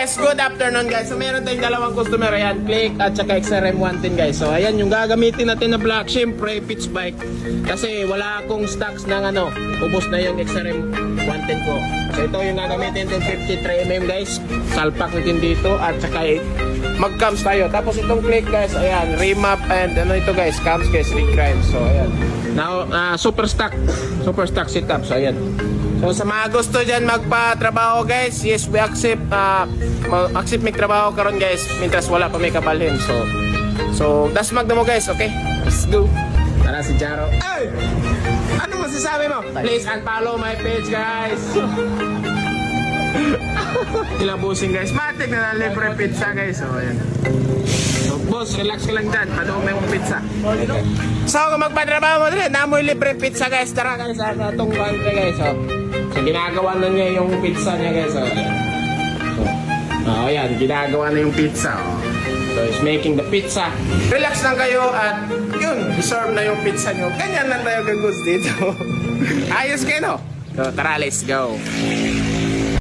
guys, good afternoon guys. So meron tayong dalawang customer, ayan, Click at saka XRM 110 guys. So ayan yung gagamitin natin na block, syempre pitch bike. Kasi wala akong stocks ng ano, ubos na yung XRM 110 ko. So ito yung gagamitin din 53mm guys. Salpak natin dito at saka mag-cams tayo. Tapos itong Click guys, ayan, remap and ano ito guys, cams guys, recrime. So ayan. Now, super stock setup. So ayan. So sa mga gusto dyan magpa-trabaho guys, yes we accept accept may trabaho karon guys mientras wala pa may kabalhin. So das magdamo guys, okay? Let's go. Tara si Jaro. Ay! Ano masasabi mo? Please unfollow my page guys. Kilabusing guys. Matik na libre pizza guys. So ayan. So boss, relax ka lang dyan. Padong may mong pizza. So kung magpatrabaho mo din, namoy libre pizza guys. Tara guys sa itong country guys. So ginagawa na niya yung pizza niya guys. So ayan, ginagawa na yung pizza. So he's making the pizza. Relax lang kayo at yun, deserve na yung pizza nyo. Ganyan lang tayo gagus dito. Ayos kayo no? So tara, let's go.